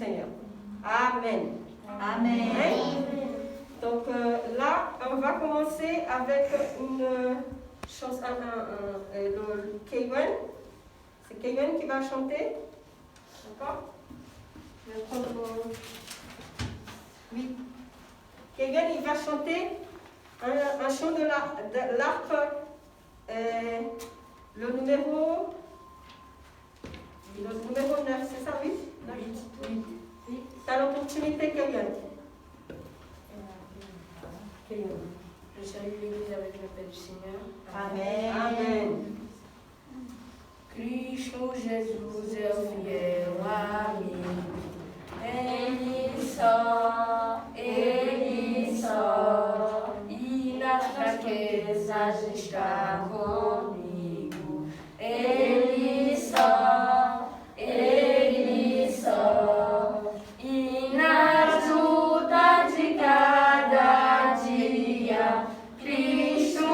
Seigneur. Amen. Amen. Amen. Donc là, on va commencer avec une chanson, le Kevin. C'est Kevin qui va chanter. D'accord? Je vais prendre mon... Oui. Kevin, il va chanter un chant de l'arc, le numéro 9, c'est ça, oui? 8. T'as l'opportunité, Kevin. Je salue l'Église avec la paix du Seigneur. Amen. Amen. Cristo Jesus é o fiel amigo. Ele só, e nas fraquezas está comigo. Ele só, e nas lutas de cada dia, Cristo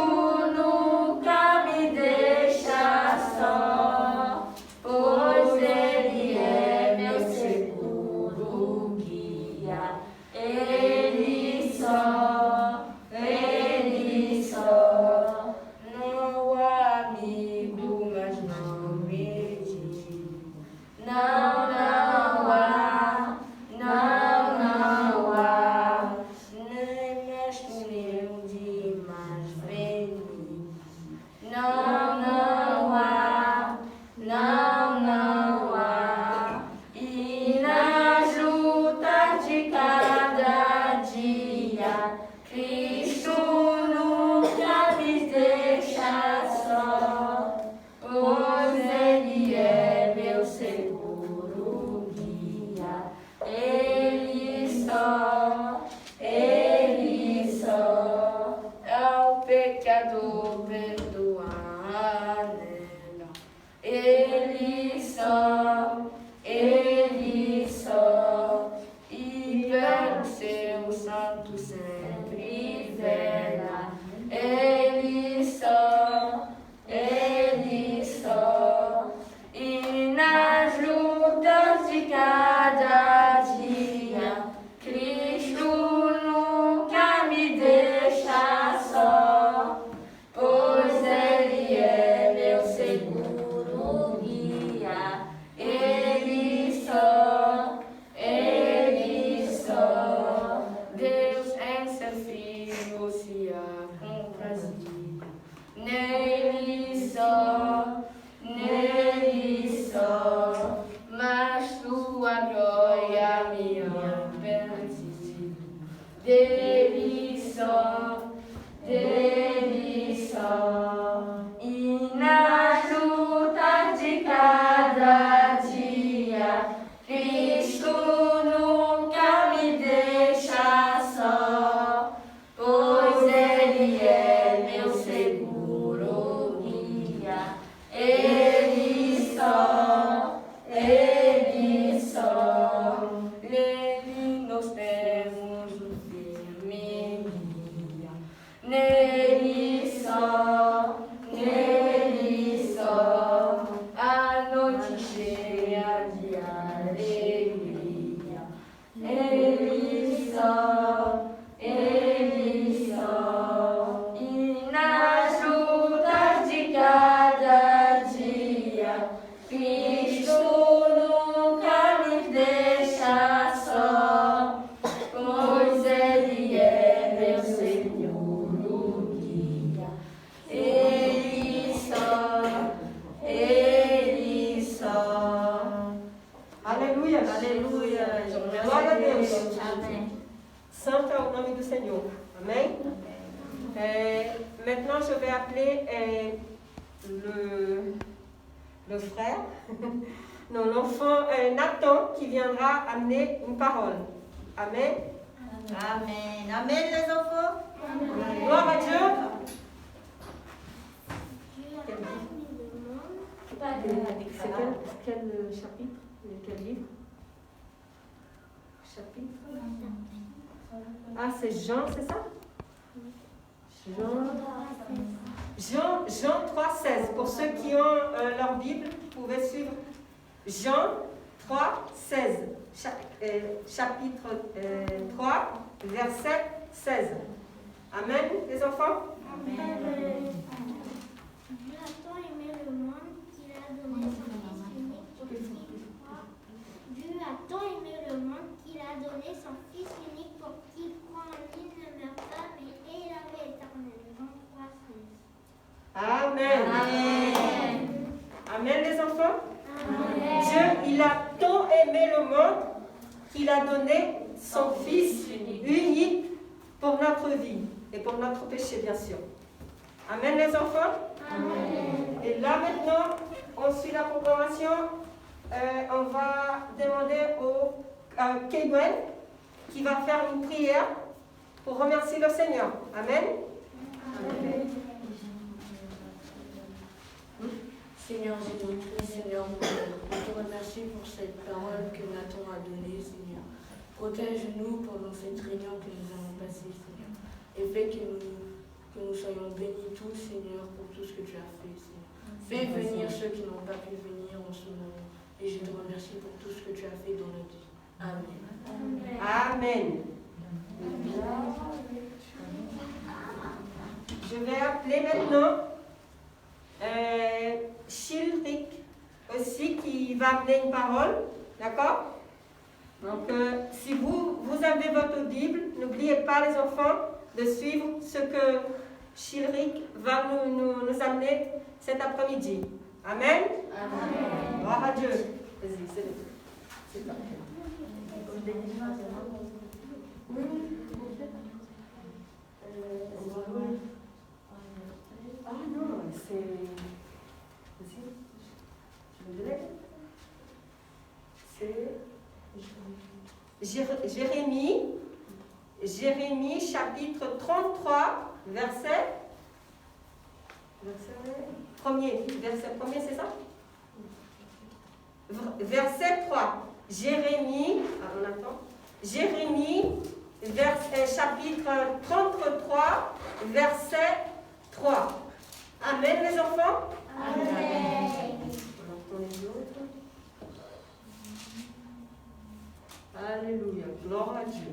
nunca me deixa só, pois Ele é meu seguro guia. Ele só, não há amigo, mas não me digo. Não há, nem mestre nenhum de mais bem. Não há, e nas lutas de cada dia, Cristo nunca me deixa só, pois Ele é meu seguro guia. Ele só, ao pecador perdoar nela. Ele só, e pelo seu santo sempre vela. Ele só, e nas lutas de cada dia, Cristo nunca me deixa só, pois Ele é meu seguro guia. Ele só, Deus em seu Filho se há comprazido. Nele só, mas sua glória me pertence. Dele só, e nas lutas de cada dia, Cristo nunca me deixa só, pois Ele é meu seguro guia. Ele só, nele nós temos um firme guia. Nele só, a noite cheia de alegria. Ele só, e nas lutas de cada dia, Cristo nunca me deixa só, pois Ele é meu seguro guia. Ele só, Aleluia. Glória a Deus. Amém. Santo é o nome do Senhor. Amém? Maintenant, je vais appeler le frère, non, l'enfant Nathan, qui viendra amener une parole. Amen. Amen, les enfants. Gloire à Dieu. C'est quel chapitre? Quel livre? Chapitre? Ah, c'est Jean, c'est ça? Jean 3,16. Pour ceux qui ont leur Bible, vous pouvez suivre. Jean 3, 16. Chapitre 3, verset 16. Amen, les enfants? Amen. Dieu a tant aimé le monde qu'il a donné son Fils unique pour qu'il croit. Dieu a tant aimé le monde qu'il a donné son Fils unique pour qu'il croit en lui ne meure pas, mais ait la vie éternelle. Jean 3, 16. Amen. Amen. Amen, les enfants? Amen. Dieu, il a tant aimé le monde qu'il a donné son Fils unique pour notre vie et pour notre péché, bien sûr. Amen, les enfants? Amen. Et là, maintenant, on suit la programmation. On va demander au Kegwen qui va faire une prière pour remercier le Seigneur. Amen. Seigneur Jésus-Christ, Seigneur mon Dieu, on te remercie pour cette parole que Nathan a donnée, Seigneur. Protège-nous pendant cette réunion que nous allons passer, Seigneur. Et fais que nous soyons bénis tous, Seigneur, pour tout ce que tu as fait, Seigneur. Fais venir ceux qui n'ont pas pu venir en ce moment. Et je te remercie pour tout ce que tu as fait dans notre vie. Amen. Amen. Je vais appeler maintenant Chilric aussi qui va amener une parole. D'accord? Donc, si vous avez votre Bible, n'oubliez pas, les enfants, de suivre ce que Chilric va nous amener cet après-midi. Amen? Amen. Gloire à Dieu. Vas-y, c'est ça. Ah non, c'est... Vas-y, je me lève. C'est Jérémie chapitre 33, verset 1er, c'est ça? Verset 3. Jérémie, on attend. Jérémie, chapitre 33, verset 3. Amen, les enfants? Amen. On entend les autres. Alléluia. Gloire à Dieu.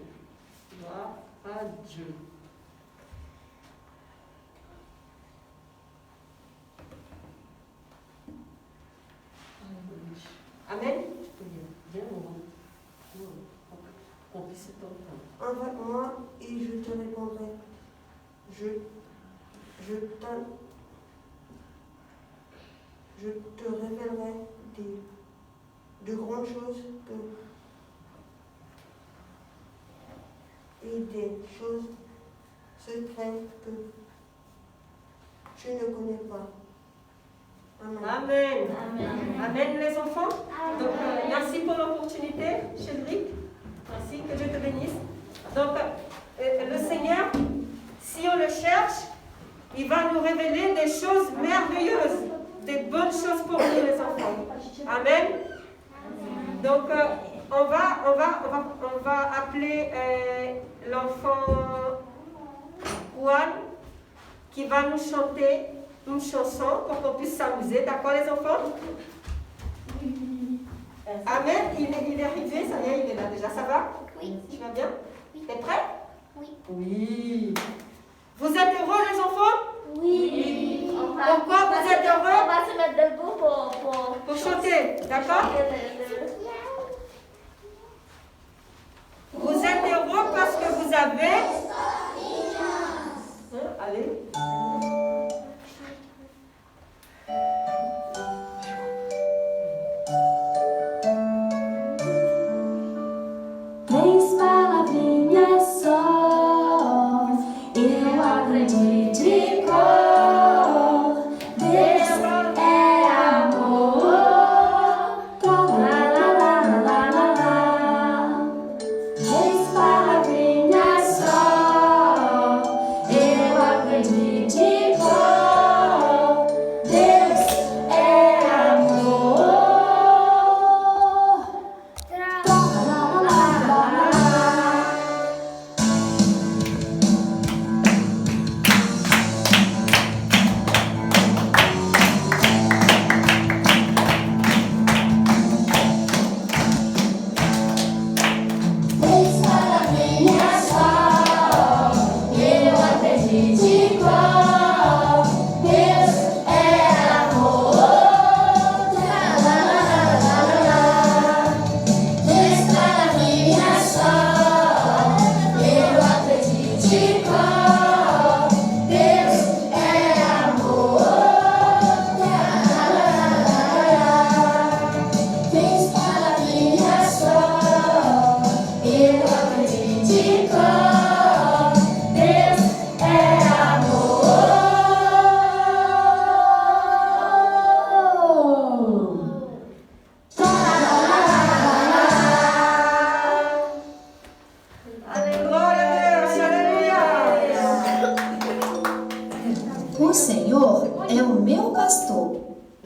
Gloire à Dieu. Amen. Invoque-moi et je te répondrai. Je te révélerai de grandes choses et des choses secrètes que tu ne connais pas. Amen. Amen. Amen. Amen, les enfants. Donc, merci pour l'opportunité, Chédric. Merci, que Dieu te bénisse. Donc, le Seigneur, si on le cherche, il va nous révéler des choses merveilleuses, des bonnes choses pour nous, les enfants. Amen. Donc, on va appeler l'enfant Juan qui va nous chanter une chanson pour qu'on puisse s'amuser. D'accord, les enfants? Amen. Il est arrivé, ça y est, il est là déjà. Ça va? Oui. Tu vas bien? Oui. T'es prêt? Oui. Oui. Vous êtes heureux, les enfants? Oui. Pourquoi vous êtes heureux? On va se mettre debout Pour chanter, d'accord? Vous êtes heureux parce que vous avez... Allez. Minha só, eu aprendi de cor. Deus é amor.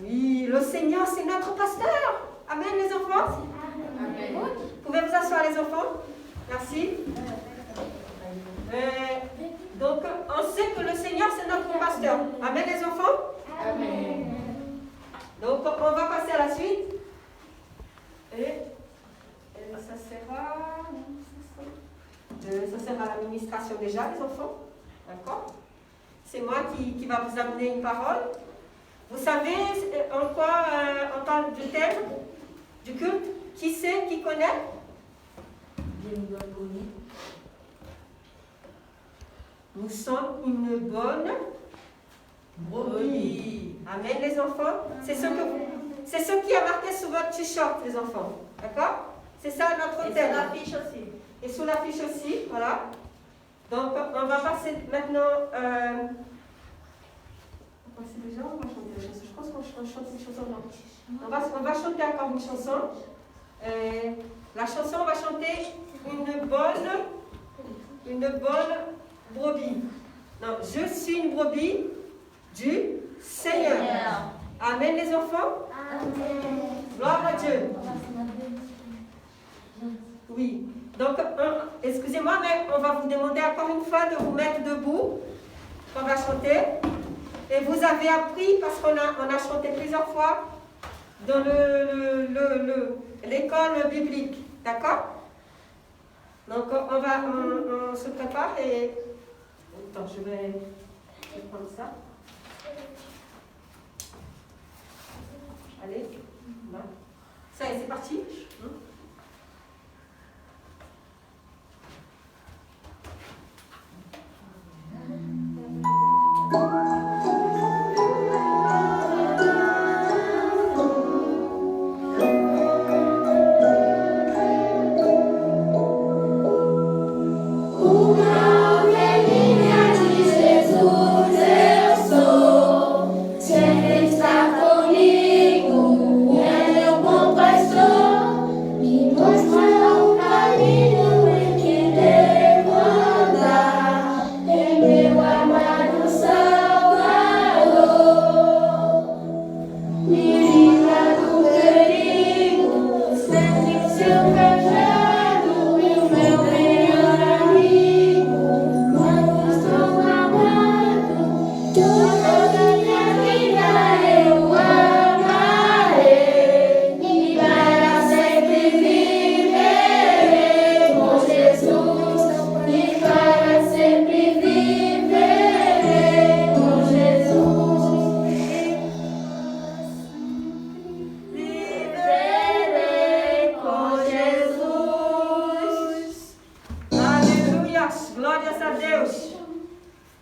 Oui, le Seigneur, c'est notre pasteur. Amen, les enfants. Amen. Vous pouvez vous asseoir, les enfants. Merci. Donc, on sait que le Seigneur, c'est notre pasteur. Amen, les enfants. Amen. Donc, on va passer à la suite. Et ça sert à l'administration déjà, les enfants. D'accord? C'est moi qui va vous amener une parole. Vous savez en quoi on parle du thème, du culte? Qui sait, qui connaît? Nous sommes une bonne brebis. Amen, les enfants. C'est ce qui a marqué sur votre t-shirt, les enfants. D'accord? C'est ça notre thème. Et sur l'affiche aussi. Et sur l'affiche aussi, voilà. Donc, on va passer maintenant. On va chanter la chanson. Je pense qu'on chante une chanson. Non. On va chanter encore une chanson. La chanson, on va chanter une bonne brebis. Non, je suis une brebis du Seigneur. Amen, les enfants. Amen. Gloire à Dieu. Oui. Donc, excusez-moi, mais on va vous demander encore une fois de vous mettre debout. On va chanter. Et vous avez appris, parce qu'on a chanté plusieurs fois dans l'école biblique. D'accord? Donc, on se prépare et... Attends, je vais prendre ça. Allez. Là. Ça y est, c'est parti.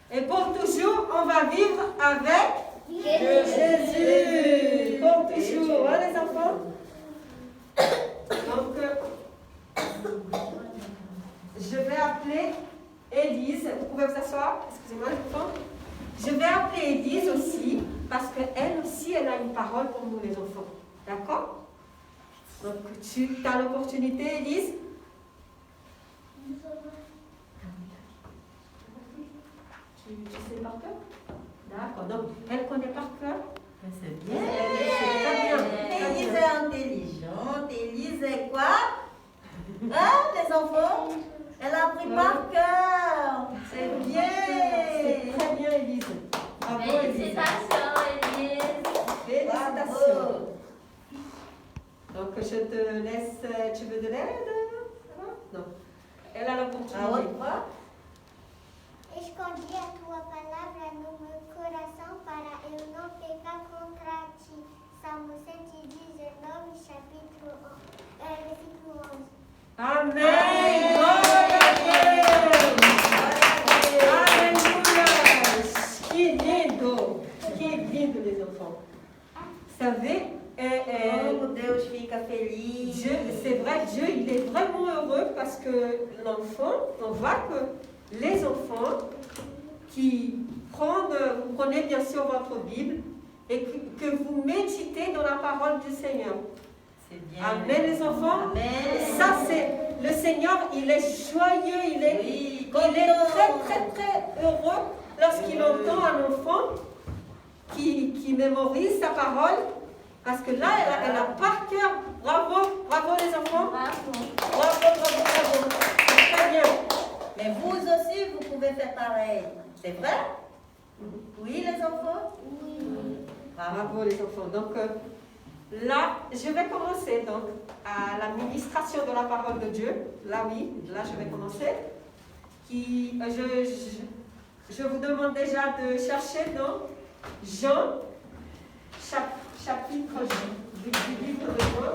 Et pour toujours, on va vivre avec Jésus. Pour toujours, hein, les enfants? Donc, je vais appeler Élise. Vous pouvez vous asseoir? Excusez-moi, les enfants. Je vais appeler Élise aussi, parce qu'elle aussi, elle a une parole pour nous, les enfants. D'accord? Donc, tu as l'opportunité, Élise. Tu sais par cœur? D'accord. Donc, elle connaît par cœur. C'est bien. Très bien. Élise est intelligente. Élise est quoi? Hein, les enfants? Elle a appris par cœur. C'est bien. C'est très bien, Élise. Bravo, Élise. Félicitations, Élise. Félicitations. Donc, je te laisse. Tu veux de l'aide? Non. Elle a l'opportunité. Escondi a tua palavra no meu coração para eu não pecar contra ti. Salmo 119, versículo 11. Amém! Glória a Deus! Aleluia! Que lindo! Que lindo, les enfants. Vous savez, Como Deus fica feliz. Dieu, c'est vrai, Dieu, il est vraiment heureux parce que l'enfant, on voit que les enfants qui vous prenez bien sûr votre Bible et que vous méditez dans la parole du Seigneur. C'est bien. Amen, les enfants. Amen. Ça, c'est le Seigneur, il est joyeux, il est très, très, très heureux lorsqu'il entend un enfant qui mémorise sa parole, parce que là, elle a par cœur. Bravo, bravo les enfants. Bravo. Très bien. Mais vous aussi, vous pouvez faire pareil. C'est vrai? Oui, les enfants? Oui. Bravo les enfants. Donc là, je vais commencer donc à l'administration de la parole de Dieu. Là, oui, là je vais commencer. Je vous demande déjà de chercher dans Jean, chapitre du livre de Jean.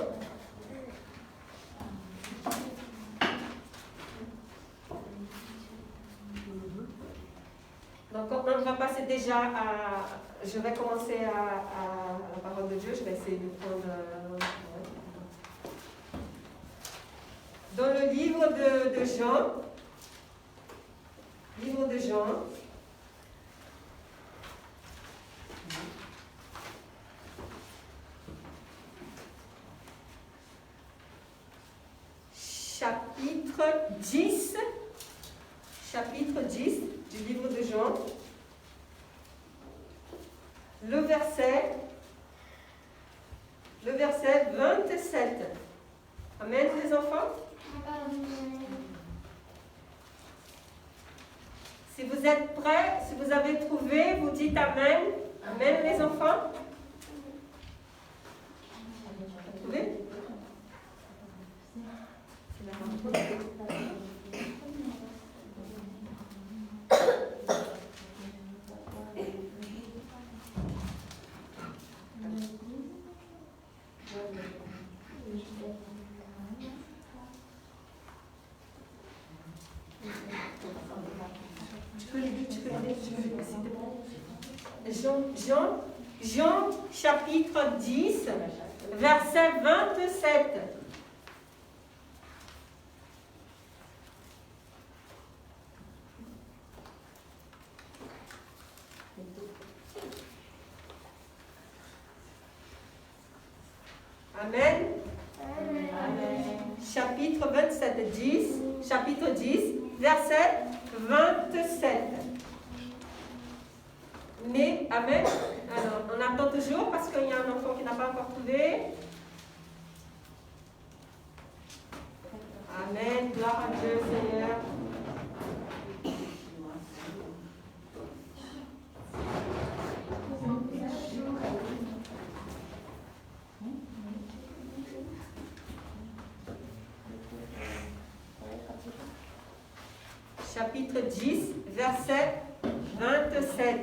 Donc on va passer déjà à... Je vais commencer à la parole de Dieu. Je vais essayer de prendre... Dans le livre de Jean, chapitre 10 du livre de Jean, le verset 27. Amen les enfants. Si vous êtes prêts, si vous avez trouvé, vous dites Amen. Amen les enfants. Vous trouvez? Jean, chapitre 10, verset 27. Amen. Chapitre 10, verset 27. Mais, Amen. Alors, on attend toujours parce qu'il y a un enfant qui n'a pas encore trouvé. Amen. Gloire à Dieu, Seigneur. Chapitre 10, verset 27.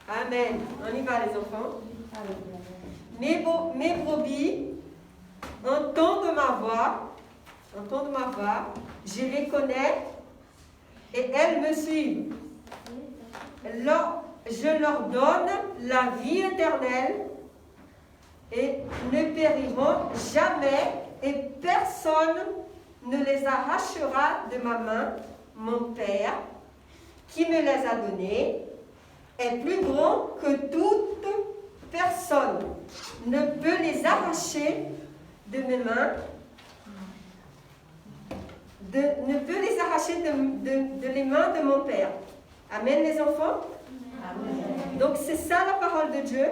Amen. On y va les enfants. Mes brebis entendent ma voix, je les connais et elles me suivent. Je leur donne la vie éternelle et ne périront jamais et personne ne les arrachera de ma main. Mon Père, qui me les a donnés, est plus grand que toute personne ne peut les arracher de mes mains, ne peut les arracher de les mains de mon Père. Amen les enfants. Amen. Donc c'est ça la parole de Dieu,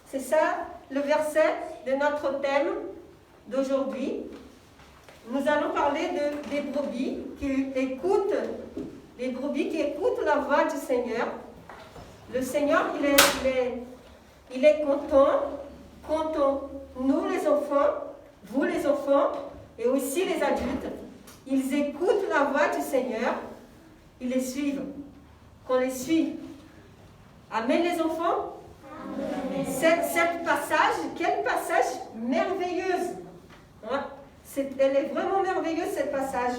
c'est ça le verset de notre thème d'aujourd'hui. Nous allons parler des brebis qui écoutent la voix du Seigneur. Le Seigneur, il est content quand nous les enfants, vous les enfants et aussi les adultes, ils écoutent la voix du Seigneur, ils les suivent, qu'on les suit. Amen les enfants. Amen. Cette passage, quel passage merveilleuse. Hein? Elle est vraiment merveilleuse cette passage,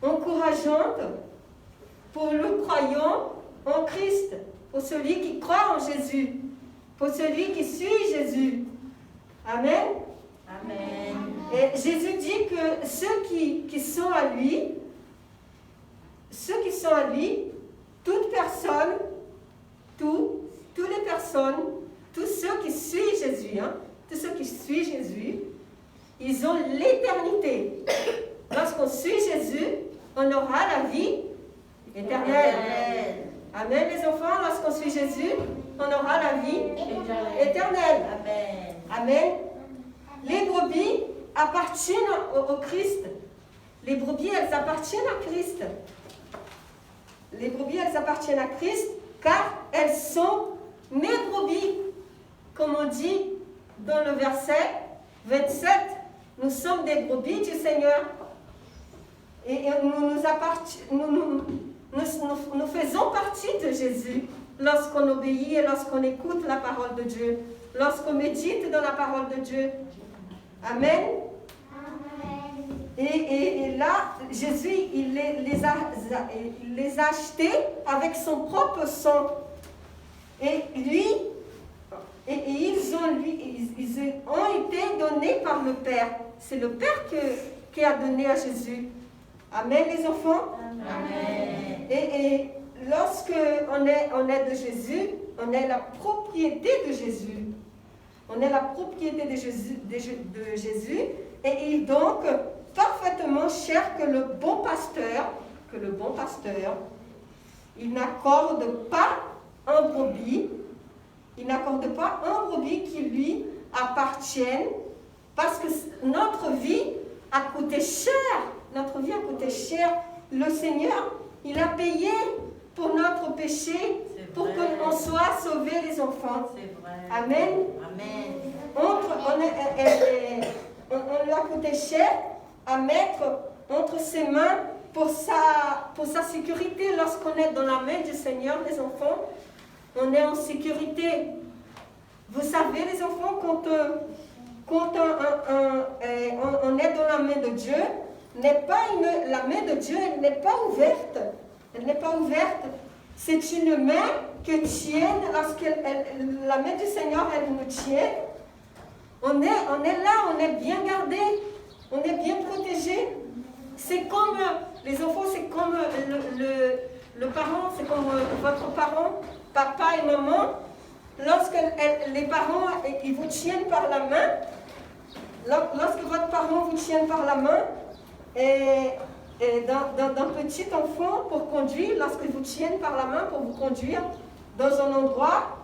encourageante pour le croyant en Christ, pour celui qui croit en Jésus, pour celui qui suit Jésus. Amen. Amen. Et Jésus dit que ceux qui sont à lui, toute personne, toutes les personnes, tous ceux qui suivent Jésus, ils ont l'éternité. Lorsqu'on suit Jésus, on aura la vie éternelle. Amen les enfants, lorsqu'on suit Jésus, on aura la vie éternelle. Amen. Amen. Les brebis appartiennent au Christ. Les brebis, elles appartiennent à Christ. Les brebis, elles appartiennent à Christ car elles sont mes brebis. Comme on dit dans le verset 27, nous sommes des brebis du Seigneur. Et nous faisons partie de Jésus lorsqu'on obéit et lorsqu'on écoute la parole de Dieu, lorsqu'on médite dans la parole de Dieu. Amen. Et là, Jésus, il les a achetés avec son propre sang. Et ils ont été donnés par le Père. C'est le Père qui a donné à Jésus. Amen, les enfants. Amen. Et lorsque on est de Jésus, on est la propriété de Jésus. On est la propriété de Jésus. Et il est donc parfaitement cher que le bon pasteur, il n'accorde pas un brebis, qui lui appartienne, parce que notre vie a coûté cher. Notre vie a coûté cher. Le Seigneur, il a payé pour notre péché, pour qu'on soit sauvés, les enfants. C'est vrai. Amen. Amen. On lui a coûté cher à mettre entre ses mains pour sa sécurité. Lorsqu'on est dans la main du Seigneur, les enfants, on est en sécurité. Vous savez, les enfants, quand on est dans la main de Dieu, la main de Dieu, elle n'est pas ouverte. Elle n'est pas ouverte. C'est une main que tienne, la main du Seigneur, elle nous tient. On est là, on est bien gardé, on est bien protégé. C'est comme, les enfants, c'est comme le parent, c'est comme votre parent, papa et maman. Lorsque les parents, ils vous tiennent par la main, lorsque votre parent vous tient par la main, et d'un petit enfant pour conduire, lorsqu'ils vous tiennent par la main pour vous conduire dans un endroit,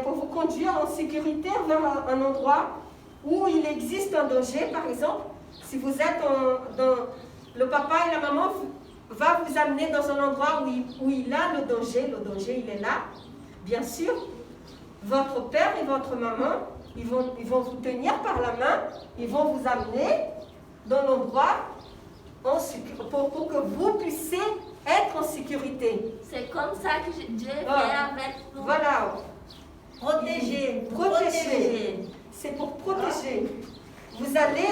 pour vous conduire en sécurité vers un endroit où il existe un danger, par exemple, si vous êtes le papa et la maman va vous amener dans un endroit où il a le danger il est là, bien sûr, votre père et votre maman, ils vont vous tenir par la main, ils vont vous amener dans l'endroit pour que vous puissiez être en sécurité. C'est comme ça que Dieu fait avec nous. Voilà. Protéger. C'est pour protéger. Vous allez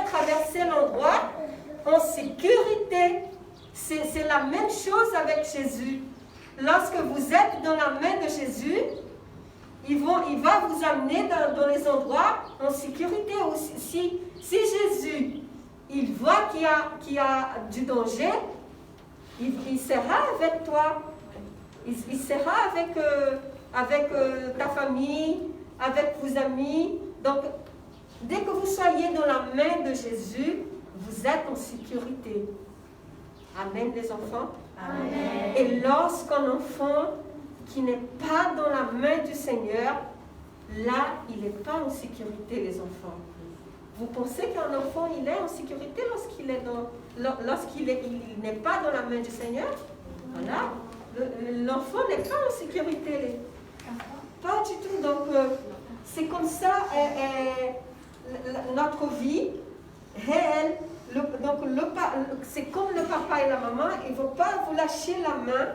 traverser l'endroit en sécurité. C'est la même chose avec Jésus. Lorsque vous êtes dans la main de Jésus, il va vous amener dans les endroits en sécurité. Si Jésus, il voit qu'il y a du danger, il sera avec toi. Il sera avec ta famille, avec vos amis. Donc, dès que vous soyez dans la main de Jésus, vous êtes en sécurité. Amen, les enfants. Amen. Et lorsqu'un enfant qui n'est pas dans la main du Seigneur, là, il n'est pas en sécurité, les enfants. Vous pensez qu'un enfant, il est en sécurité lorsqu'il n'est pas dans la main du Seigneur? Voilà. L'enfant n'est pas en sécurité. Pas du tout. Donc, c'est comme ça notre vie réelle. C'est comme le papa et la maman, ils ne vont pas vous lâcher la main,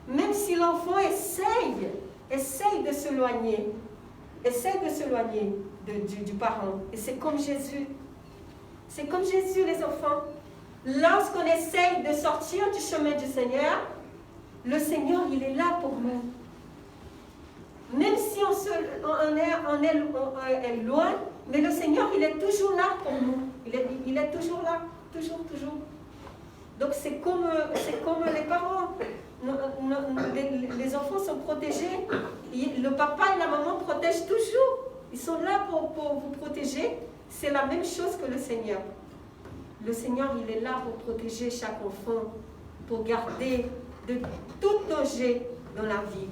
même si l'enfant essaye de s'éloigner. Essaye de s'éloigner du parent. Et c'est comme Jésus. C'est comme Jésus, les enfants. Lorsqu'on essaye de sortir du chemin du Seigneur, le Seigneur, il est là pour nous. Même si on est loin, mais le Seigneur, il est toujours là pour nous. Il est toujours là. Toujours. Donc c'est comme les parents. Les enfants sont protégés. Le papa et la maman protègent toujours. Ils sont là pour vous protéger. C'est la même chose que le Seigneur. Le Seigneur, il est là pour protéger chaque enfant, pour garder de tout danger dans la vie.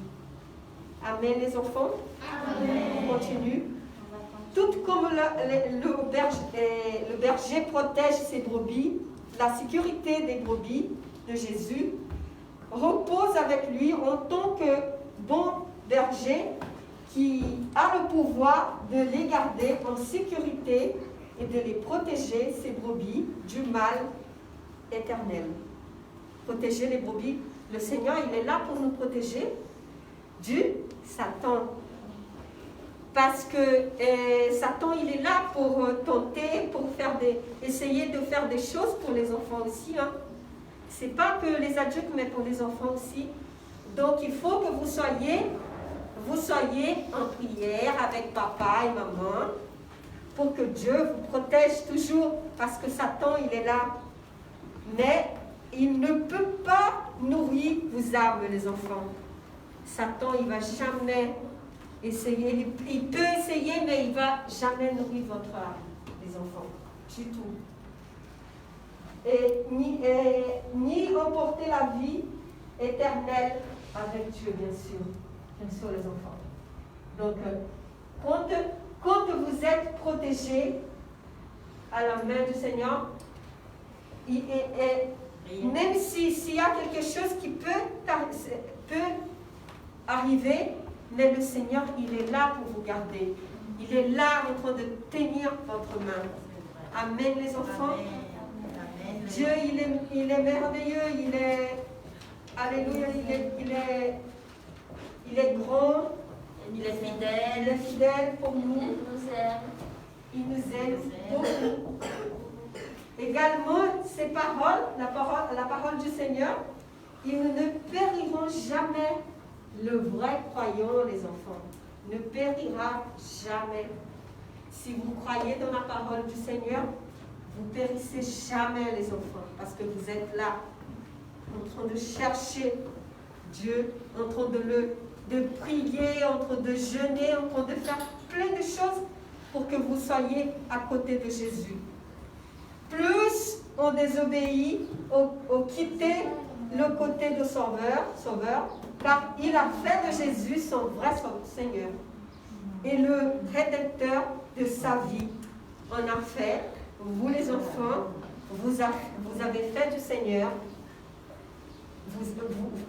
Amen les enfants. Amen. On continue. Tout comme le berger protège ses brebis, la sécurité des brebis de Jésus repose avec lui en tant que bon berger qui a le pouvoir de les garder en sécurité et de les protéger, ces brebis, du mal éternel. Protéger les brebis. Le Seigneur, il est là pour nous protéger du Satan. Parce que Satan, il est là pour tenter, pour essayer de faire des choses pour les enfants aussi. Hein. Ce n'est pas que les adultes, mais pour les enfants aussi. Donc, il faut que vous soyez en prière avec papa et maman pour que Dieu vous protège toujours. Parce que Satan, il est là. Mais il ne peut pas nourrir vos âmes, les enfants. Satan, il ne va jamais essayer. Il peut essayer, mais il ne va jamais nourrir votre âme, les enfants. Du tout. Et ni emporter la vie éternelle avec Dieu, bien sûr. Bien sûr, les enfants. Donc, quand vous êtes protégés à la main du Seigneur, même s'il y a quelque chose qui peut arriver, mais le Seigneur, il est là pour vous garder. Il est là en train de tenir votre main. Amen, les enfants. Amen. Dieu, il est merveilleux, il est... Alléluia, il est grand. Il est Il fidèle. est fidèle pour Il nous. nous aime. Il nous aime beaucoup. Également, ces paroles, la parole du Seigneur, ils ne périront jamais. Le vrai croyant, les enfants, ne périra jamais. Si vous croyez dans la parole du Seigneur, vous périssez jamais, les enfants, parce que vous êtes là, en train de chercher Dieu, en train de prier, en train de jeûner, en train de faire plein de choses pour que vous soyez à côté de Jésus. Plus on désobéit, on quitte le côté de Sauveur, car il a fait de Jésus son vrai Seigneur et le Rédempteur de sa vie. On a fait, vous les enfants, vous avez fait du Seigneur.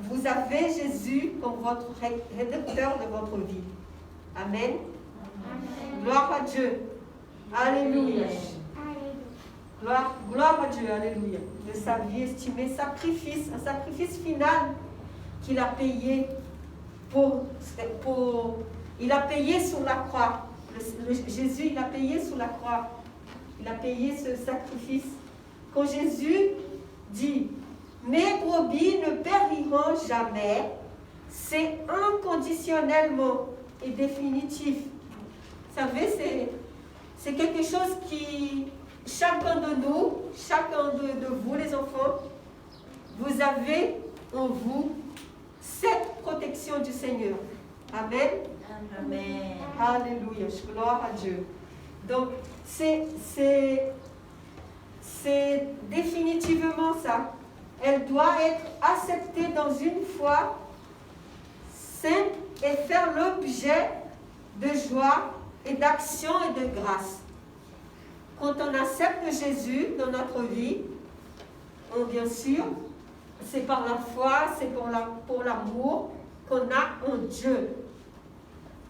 Vous avez Jésus comme votre Rédempteur de votre vie. Amen. Amen. Gloire à Dieu. Alléluia. Gloire à Dieu, alléluia. De sa vie estimée, un sacrifice final qu'il a payé il a payé sur la croix. Jésus, il a payé sur la croix. Il a payé ce sacrifice. Quand Jésus dit, mes brebis ne périront jamais, c'est inconditionnellement et définitif. Vous savez, c'est quelque chose qui, chacun de nous, chacun de vous les enfants, vous avez en vous cette protection du Seigneur. Amen. Amen. Alléluia. Gloire à Dieu. Donc, c'est définitivement ça. Elle doit être acceptée dans une foi sainte et faire l'objet de joie et d'action et de grâce. Quand on accepte Jésus dans notre vie, bien sûr, c'est par la foi, c'est pour l'amour qu'on a en Dieu.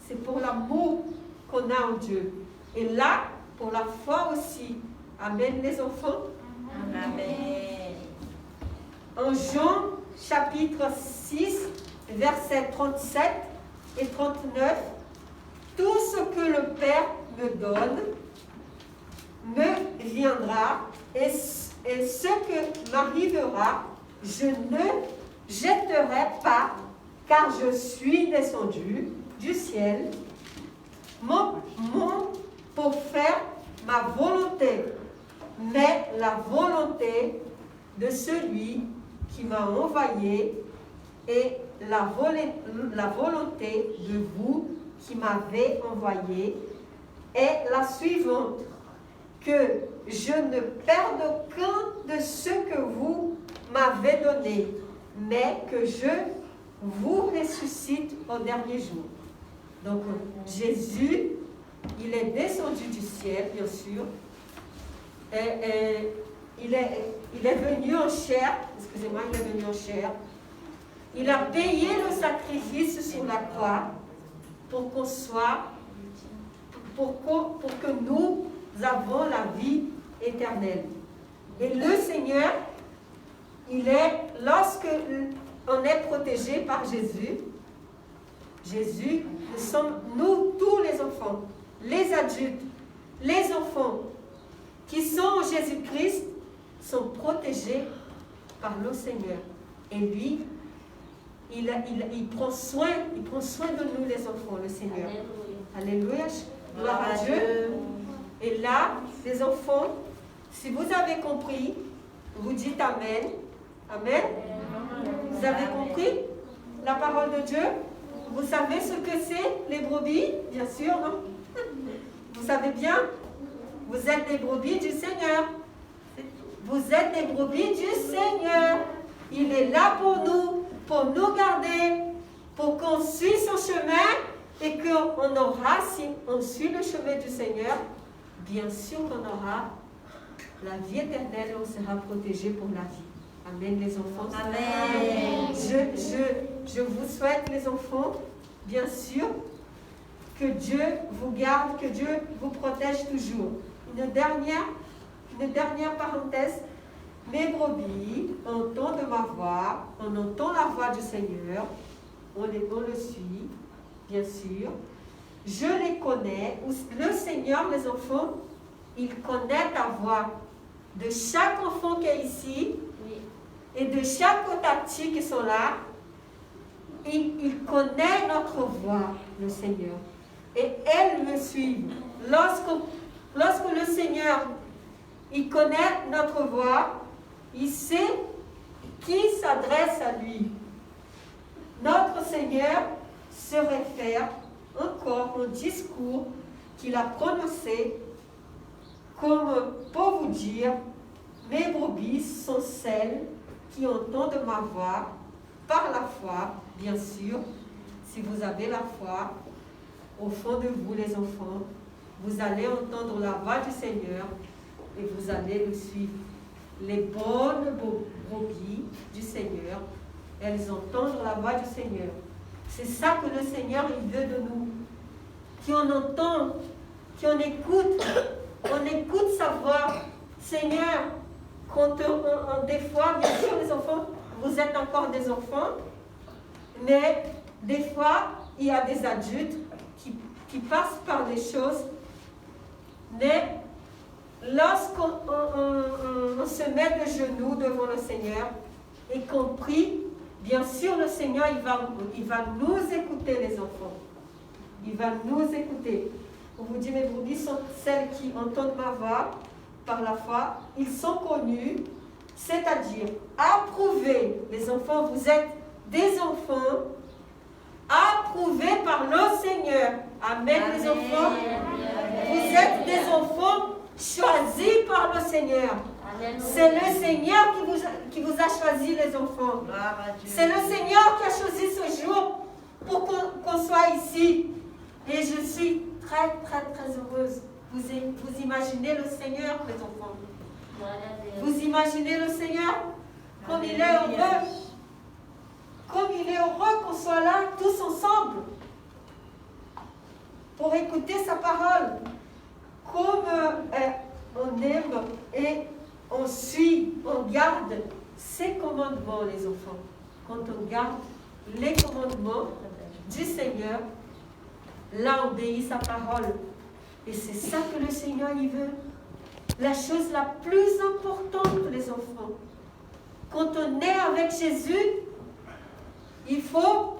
C'est pour l'amour qu'on a en Dieu. Et là, pour la foi aussi. Amen, les enfants. Amen. En Jean, chapitre 6, versets 37 et 39, tout ce que le Père me donne me viendra, et ce que m'arrivera, je ne jetterai pas, car je suis descendu du ciel, pour faire ma volonté, mais la volonté de celui qui m'a envoyé et la volonté de vous qui m'avez envoyé est la suivante, que je ne perde aucun de ce que vous m'avez donné, mais que je vous ressuscite au dernier jour. Donc Jésus, il est descendu du ciel, bien sûr, et il est venu en chair, excusez-moi, il est venu en chair. Il a payé le sacrifice sur la croix pour qu'on soit, pour que nous avons la vie éternelle. Et le Seigneur, lorsque on est protégé par Jésus, nous sommes, nous, tous les enfants, les adultes, les enfants qui sont en Jésus-Christ, sont protégés par le Seigneur. Et lui, il prend soin de nous les enfants, le Seigneur. Alléluia. Gloire à Dieu. Et là, les enfants, si vous avez compris, vous dites Amen. Amen. Vous avez compris la parole de Dieu? Vous savez ce que c'est, les brebis? Bien sûr, non? Vous savez bien? Vous êtes des brebis du Seigneur. Vous êtes des brebis du Seigneur. Il est là pour nous garder, pour qu'on suive son chemin et qu'on aura, si on suit le chemin du Seigneur, bien sûr qu'on aura la vie éternelle, on sera protégé pour la vie. Amen, les enfants. Amen. Je vous souhaite, les enfants, bien sûr, que Dieu vous garde, que Dieu vous protège toujours. Une dernière parenthèse. Mes brebis entendent ma voix, on entend la voix du Seigneur, on le suit, bien sûr. Je les connais. Le Seigneur, les enfants, il connaît ta voix. De chaque enfant qui est ici, et de chaque otati qui sont là, il connaît notre voix, le Seigneur. Et elles me suivent. Lorsque le Seigneur, il connaît notre voix, il sait qui s'adresse à lui. Notre Seigneur se réfère encore au discours qu'il a prononcé comme pour vous dire, mes brebis sont celles qui entendent ma voix par la foi, bien sûr. Si vous avez la foi, au fond de vous les enfants, vous allez entendre la voix du Seigneur et vous allez le suivre. Les bonnes brebis du Seigneur, elles entendent la voix du Seigneur. C'est ça que le Seigneur il veut de nous. Qu'on entend, qu'on écoute sa voix. Seigneur, des fois, bien sûr les enfants, vous êtes encore des enfants, mais des fois, il y a des adultes qui passent par des choses, mais lorsqu'on se met de genoux devant le Seigneur et qu'on prie, bien sûr le Seigneur il va nous écouter les enfants. Il va nous écouter. On vous dit, mes brebis sont celles qui entendent ma voix par la foi. Ils sont connus, c'est-à-dire approuvés. Les enfants, vous êtes des enfants approuvés par le Seigneur. Amen, les enfants. Vous êtes des enfants choisis par le Seigneur. C'est le Seigneur qui vous a choisi, les enfants. C'est le Seigneur qui a choisi ce jour pour qu'on soit ici. Et je suis très, très, très heureuse. Vous imaginez le Seigneur, les enfants. Vous imaginez le Seigneur comme il est heureux. Comme il est heureux qu'on soit là tous ensemble pour écouter sa parole. Comme on aime et on suit, on garde ses commandements, les enfants. Quand on garde les commandements du Seigneur, là on obéit sa parole. Et c'est ça que le Seigneur il veut. La chose la plus importante, les enfants. Quand on est avec Jésus, il faut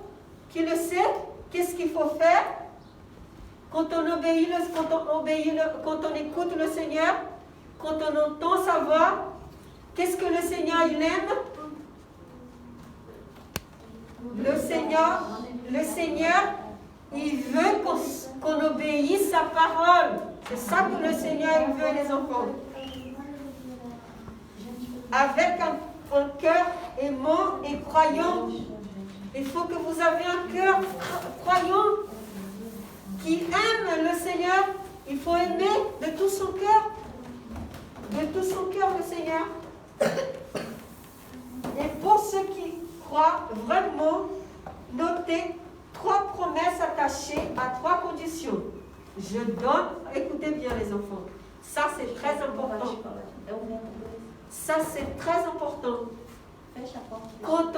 qu'il le sait, qu'est-ce qu'il faut faire. Quand on obéit, quand on écoute le Seigneur, quand on entend sa voix, qu'est-ce que le Seigneur il aime? Le Seigneur, il veut qu'on obéisse sa parole. C'est ça que le Seigneur il veut, les enfants. Avec un cœur aimant et croyant. Il faut que vous ayez un cœur croyant qui aime le Seigneur. Il faut aimer de tout son cœur. De tout son cœur le Seigneur. Et pour ceux qui croient vraiment, notez 3 promesses attachées à 3 conditions. Je donne, écoutez bien les enfants, ça c'est très important. Ça c'est très important. Quand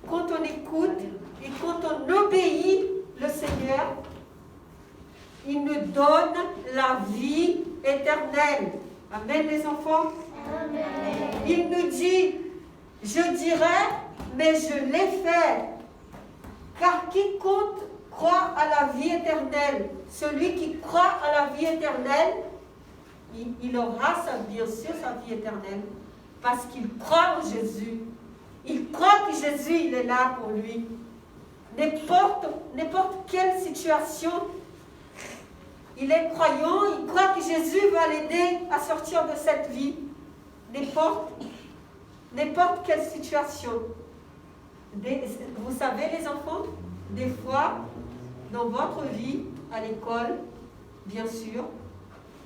on écoute et quand on obéit le Seigneur, il nous donne la vie éternelle. Amen les enfants. Amen. Il nous dit, je dirais, mais je l'ai fait. Car quiconque croit à la vie éternelle, celui qui croit à la vie éternelle, il aura bien sûr sa vie éternelle. Parce qu'il croit en Jésus. Il croit que Jésus, il est là pour lui. N'importe quelle situation, il est croyant, il croit que Jésus va l'aider à sortir de cette vie. N'importe quelle situation. Vous savez les enfants, des fois, dans votre vie, à l'école, bien sûr,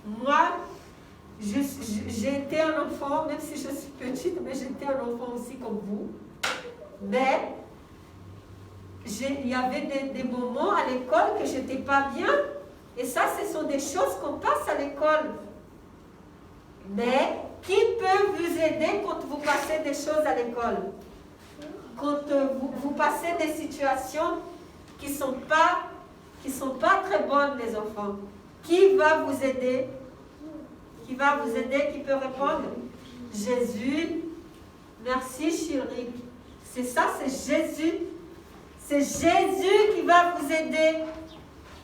moi, j'ai été un enfant, même si je suis petite, mais j'étais un enfant aussi comme vous. Mais il y avait des moments à l'école que je n'étais pas bien. Et ça, ce sont des choses qu'on passe à l'école. Mais qui peut vous aider quand vous passez des choses à l'école? Quand vous passez des situations qui ne sont pas très bonnes, les enfants. Qui va vous aider? Qui va vous aider? Qui peut répondre? Jésus. Merci, chérie. C'est ça, c'est Jésus. C'est Jésus qui va vous aider.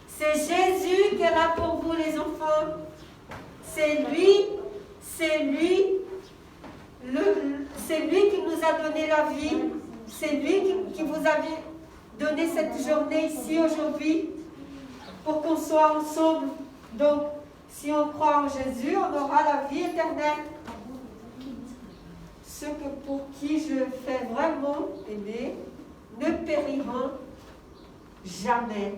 C'est Jésus qui est là pour vous, les enfants. C'est lui qui nous a donné la vie. C'est lui qui vous a donné cette journée ici aujourd'hui pour qu'on soit ensemble. Donc, si on croit en Jésus, on aura la vie éternelle. Ceux pour qui je fais vraiment aimer ne périront jamais.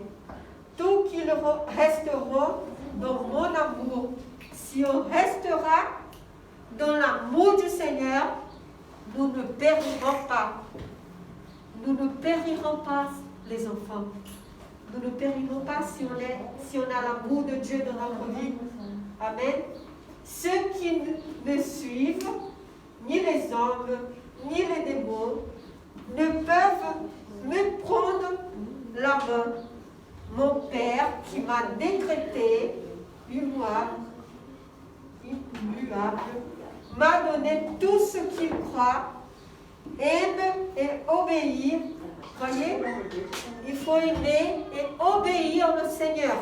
Tous qui resteront dans mon amour. Si on restera dans l'amour du Seigneur, nous ne périrons pas. Nous ne périrons pas, les enfants. Nous ne périrons pas si on a l'amour de Dieu dans notre vie. Amen. Ceux qui me suivent, ni les hommes, ni les démons, ne peuvent me prendre la main. Mon Père qui m'a décrété immuable, m'a donné tout ce qu'il croit, aime et obéir. Voyez, il faut aimer et obéir le Seigneur.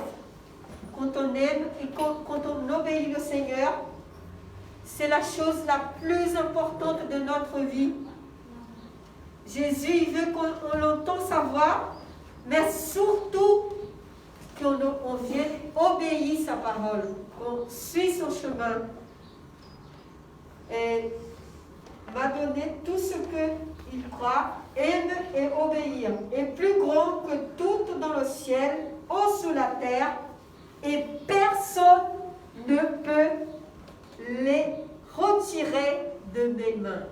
Quand on aime et quand on obéit le Seigneur, c'est la chose la plus importante de notre vie. Jésus, il veut qu'on entende sa voix, mais surtout qu'on vienne obéir sa parole, qu'on suit son chemin. Et m'a donné tout ce qu'il croit, aime et obéir, est plus grand que tout dans le ciel, ou sous la terre, et personne ne peut les retirer de mes mains.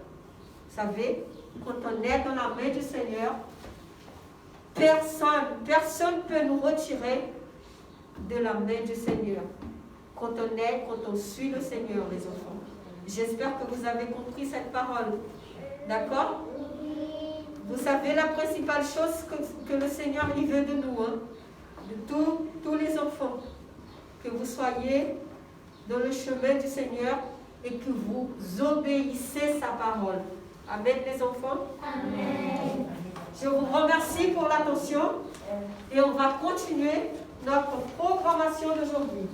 Vous savez, quand on est dans la main du Seigneur, personne ne peut nous retirer de la main du Seigneur. Quand on suit le Seigneur, les enfants. J'espère que vous avez compris cette parole. D'accord? Vous savez la principale chose que le Seigneur il veut de nous, hein? De tous les enfants. Que vous soyez dans le chemin du Seigneur et que vous obéissez sa parole. Amen, les enfants. Amen. Je vous remercie pour l'attention et on va continuer notre programmation d'aujourd'hui.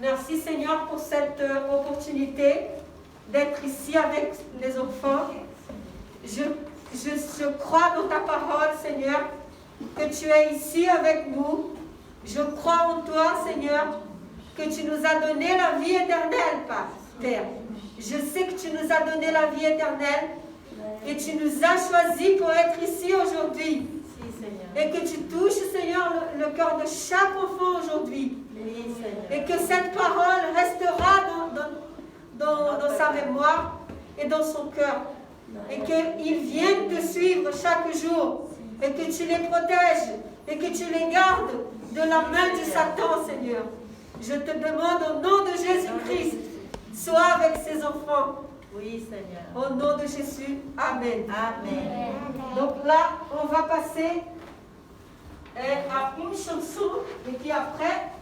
Merci Seigneur pour cette opportunité d'être ici avec les enfants. Je crois dans ta parole, Seigneur, que tu es ici avec nous. Je crois en toi, Seigneur, que tu nous as donné la vie éternelle, Père. Je sais que tu nous as donné la vie éternelle et tu nous as choisis pour être ici aujourd'hui. Et que tu touches, Seigneur, le cœur de chaque enfant aujourd'hui. Et que cette parole restera dans sa mémoire et dans son cœur. Et qu'ils viennent te suivre chaque jour. Et que tu les protèges. Et que tu les gardes de la main de Satan, Seigneur. Je te demande au nom de Jésus-Christ, sois avec ces enfants. Oui, Seigneur. Au nom de Jésus, Amen. Amen. Donc là, on va passer à une chanson, et puis après,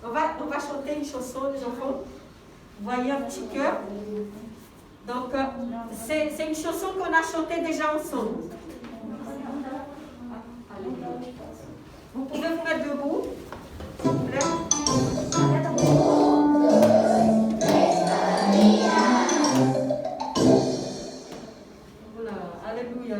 on va chanter une chanson, les enfants. Voyez un petit cœur. Donc, c'est une chanson qu'on a chantée déjà ensemble. Vous pouvez vous mettre debout, s'il vous plaît. Voilà, alléluia.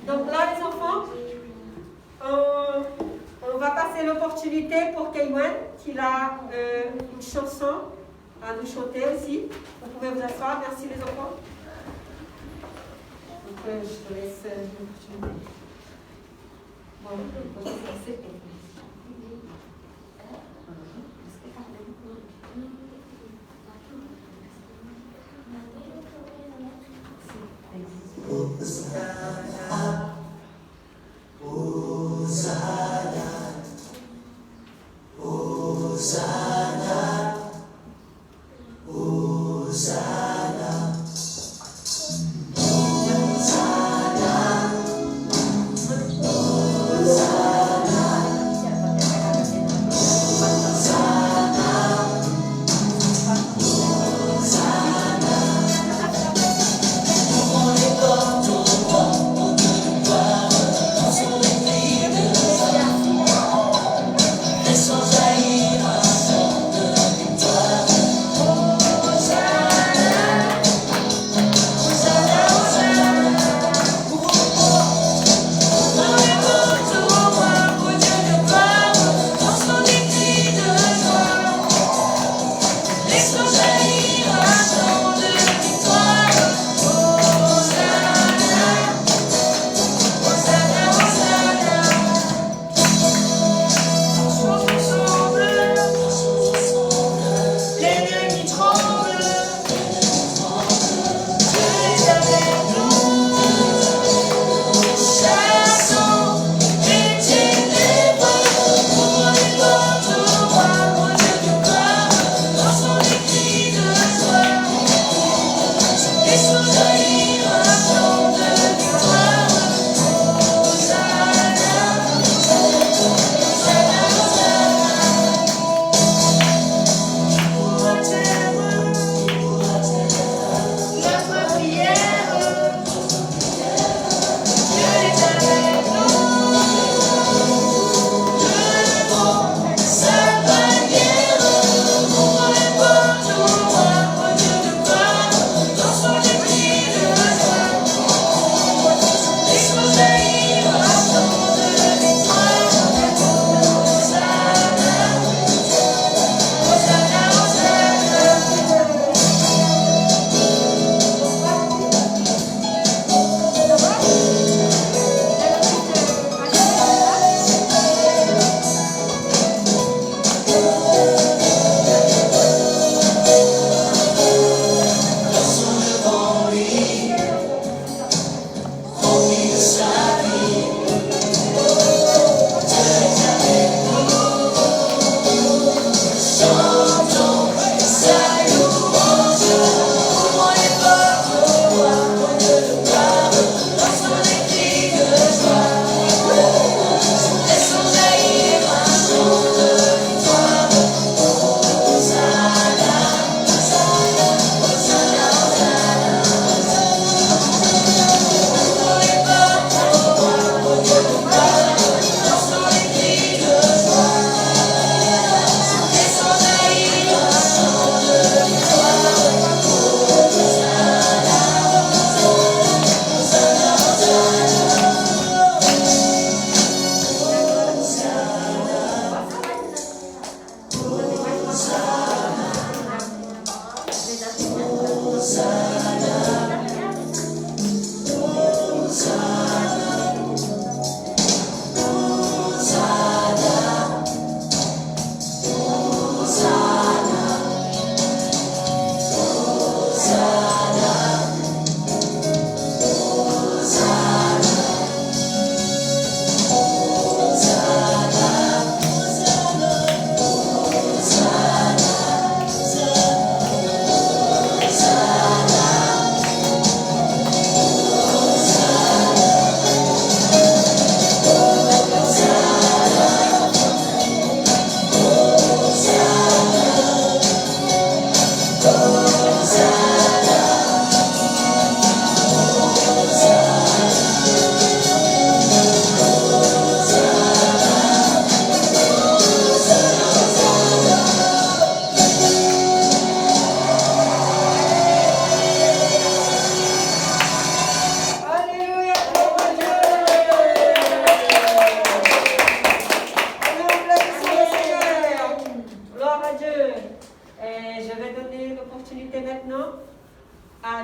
Donc là, les enfants, on va passer l'opportunité pour Kaywen, qui a une chanson à nous chanter aussi. Vous pouvez vous asseoir. Merci les enfants. Donc, je te laisse l'opportunité.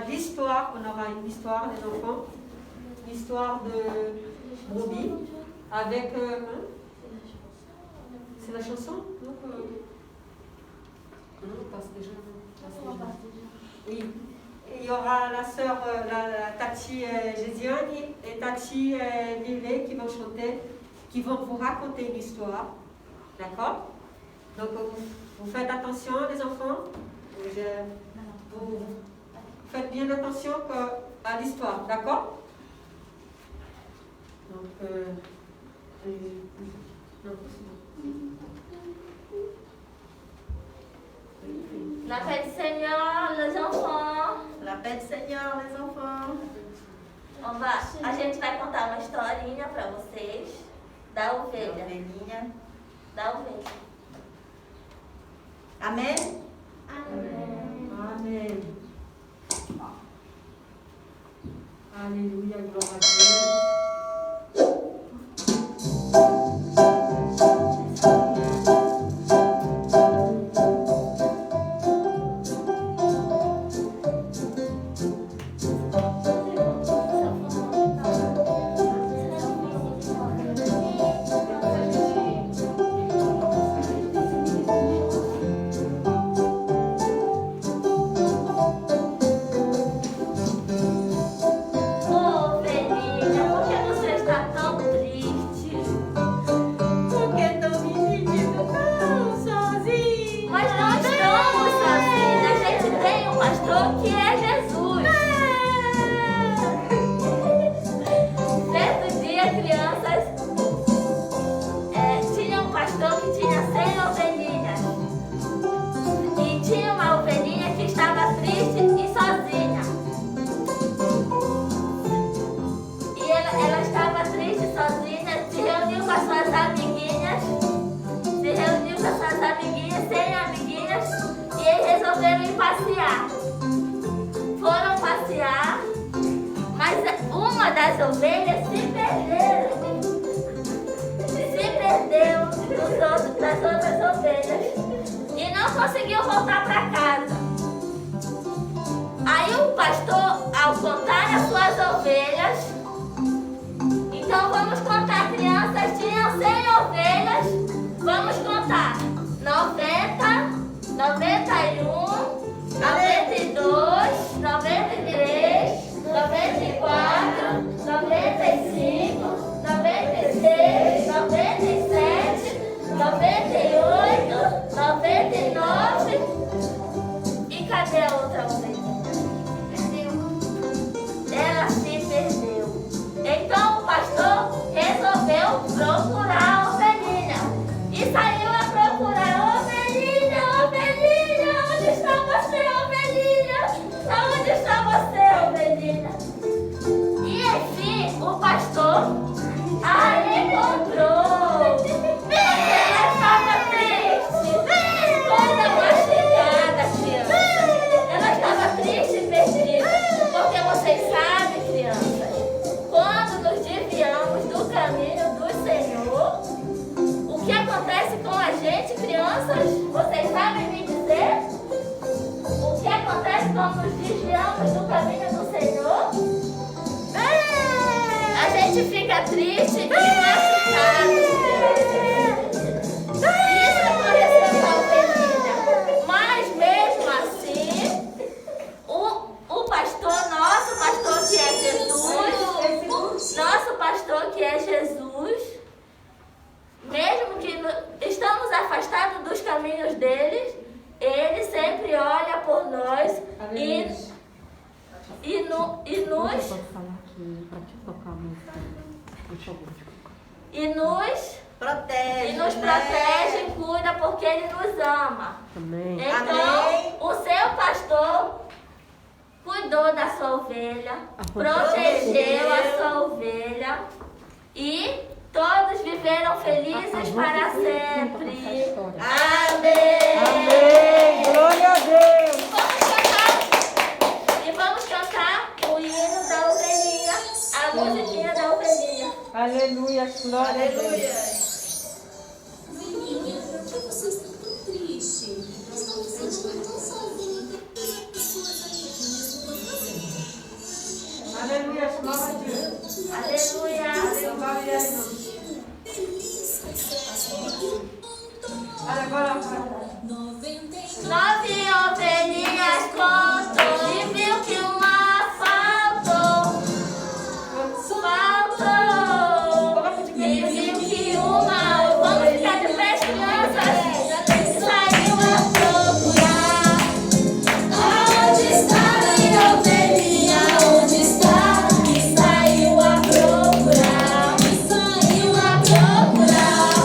l'histoire, on aura une histoire, les enfants, l'histoire de Bobby avec... c'est la chanson? Non, passe déjà. Oui. Et il y aura la sœur, la Tati Géziane et Tati Lillet qui vont chanter, qui vont vous raconter une histoire. D'accord? Donc, vous faites attention, les enfants. Vous faites bien attention à l'histoire. D'accord? Donc, La paix du Seigneur, les enfants. La paix do Senhor, les enfants. A gente vai contar uma historinha para vocês da ovelha. Ovelhinha. Da ovelha. Amém? Amém. Aleluia, glória a Deus. Foram passear, mas uma das ovelhas se perdeu das outras ovelhas e não conseguiu voltar para casa. Aí o pastor, ao contar as suas ovelhas, então vamos contar, crianças, tinham 100 ovelhas, vamos contar 90, 91, 92, 93, 94, 95, 96, 97, 98, 99. E cadê a outra ovelha? Ela se perdeu. Então o pastor resolveu procurar a ovelhinha. E saiu a procurar: ovelhinha, ovelhinha, onde está você, ovelhinha? Onde está você, ovelhinha? E enfim, o pastor a encontrou. Ela estava triste, toda mastigada, criança. Ela estava triste e perdida. Porque vocês sabem, crianças, quando nos desviamos do caminho do Senhor, o que acontece com a gente, crianças? Vocês sabem me dizer? O que acontece quando nos desviamos do caminho do Senhor? A gente fica triste e machucado. Isso aconteceu com a ovelhinha. Mas mesmo assim, o pastor, nosso pastor que é Jesus, mesmo que estamos afastados dos caminhos deles, ele sempre olha por nós e nos protege e cuida, porque ele nos ama. Amém. Então, Amém. o seu pastor cuidou da sua ovelha, protegeu a sua ovelha e todos viveram felizes para sempre. Amém. Amém. Glória a Deus. E vamos cantar o hino da ovelhinha, a musiquinha da ovelhinha. Aleluia, glória a Deus. Ovelhinha, por que você está tão triste? Nós estamos sentindo tão sozinhos. Suas amiguinhas vão fazer. Aleluia, glória a Deus. Aleluia. Glória a Deus. Allez, voilà. 9 ovelhinhas contou e viu que uma faltou. E viu que uma. Vamos ficar de pé, crianças. Saiu a procurar. Onde está minha ovelhinha? Onde está? E saiu a procurar. E saiu a procurar.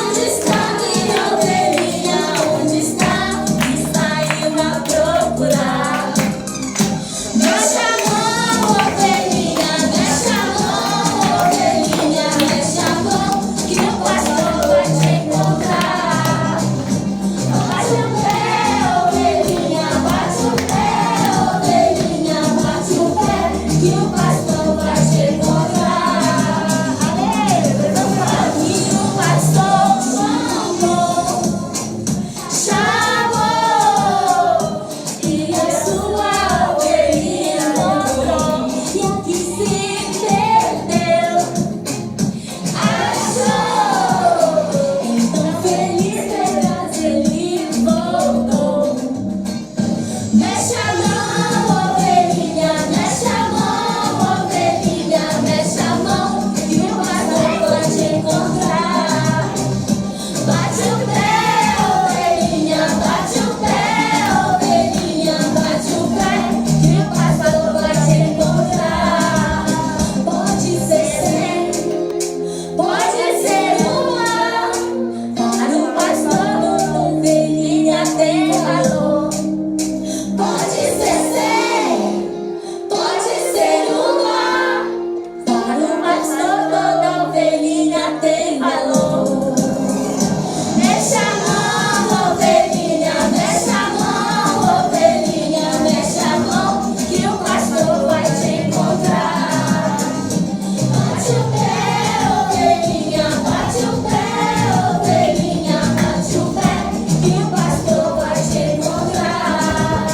Onde está minha ovelhinha? Onde está? E saiu a procurar. Mexe a mão, ovelhinha, mexe a mão, ovelhinha, mexe a mão, que o pastor vai te encontrar. Bate o pé, ovelhinha, bate o pé, ovelhinha, bate o pé, que o pastor vai te encontrar. E o pastor chamou, e a sua ovelhinha encontrou, e a que se perdeu achou. Então feliz verás, ele voltou. Mexe a mão, ovelhinha, mexe a mão, ovelhinha, mexe a mão, que o pastor vai te encontrar. Bate o pé, ovelhinha, bate o pé, ovelhinha, bate o pé, que o pastor vai te encontrar. Pode ser 100, pode ser uma, para o pastor ovelhinha tem valor. Pode ser 100, pode ser uma, para o pastor toda ovelhinha tem valor. Mexe a mão, ovelhinha, mexe a mão, ovelhinha, mexe a mão, que o pastor vai te encontrar. Bate o pé, ovelhinha, bate o pé, ovelhinha, bate o pé, que o pastor vai te encontrar.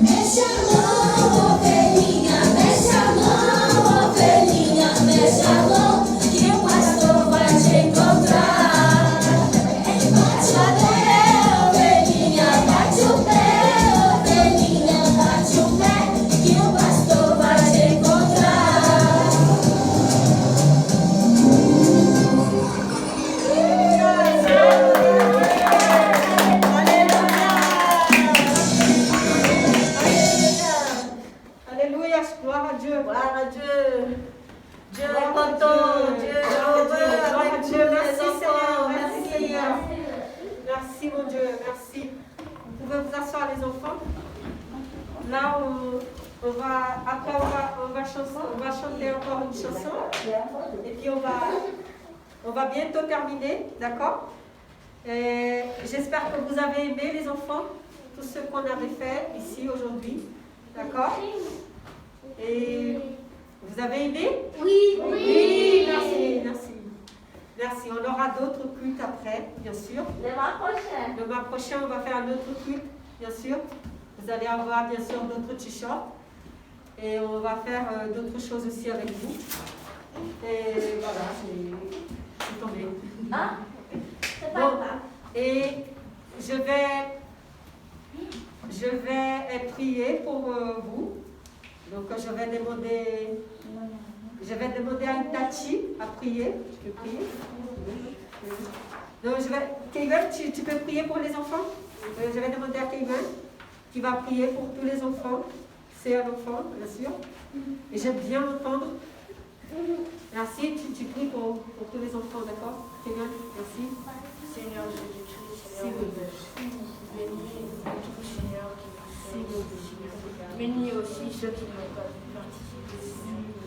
Mexe a mão, ovelhinha, mexe a mão, ovelhinha, mexe a mão, que o pastor vai te encontrar. Bate o pé, ovelhinha, bate o pé, ovelhinha, bate o pé, que o pastor vai te encontrar. Alléluia, gloire à Dieu. Gloire à Dieu. Dieu est Gloire à content. Dieu. Dieu est Gloire à heureux Dieu. Gloire à avec Dieu. nous, Merci les enfants. Seigneur. Merci Merci. Seigneur. Merci mon Dieu. Merci. Vous pouvez vous asseoir les enfants. Là, après on va chanter encore une chanson. Et puis on va bientôt terminer, d'accord? J'espère que vous avez aimé les enfants, tout ce qu'on avait fait ici aujourd'hui, d'accord? Et vous avez aimé? Oui. Oui, merci, merci. Merci, on aura d'autres cultes après, bien sûr. Le mois prochain. Le mois prochain, on va faire un autre culte, bien sûr. Vous allez avoir bien sûr d'autres t-shirts. Et on va faire d'autres choses aussi avec vous. Et voilà, c'est tombé. Ah, c'est pas Bon, grave. et je vais prier pour vous. Donc je vais demander à Itachi à prier. Je peux prier. Donc Kevin, tu peux prier pour les enfants? Je vais demander à Kevin qui va prier pour tous les enfants. C'est un enfant, bien sûr. Et j'aime bien l'entendre. Merci, tu pries pour tous les enfants, d'accord? Kevin, merci. Seigneur Jésus-Christ, Seigneur, bénis tout Seigneur qui nous fait. Bénis aussi ceux qui n'ont pas pu participer, Seigneur.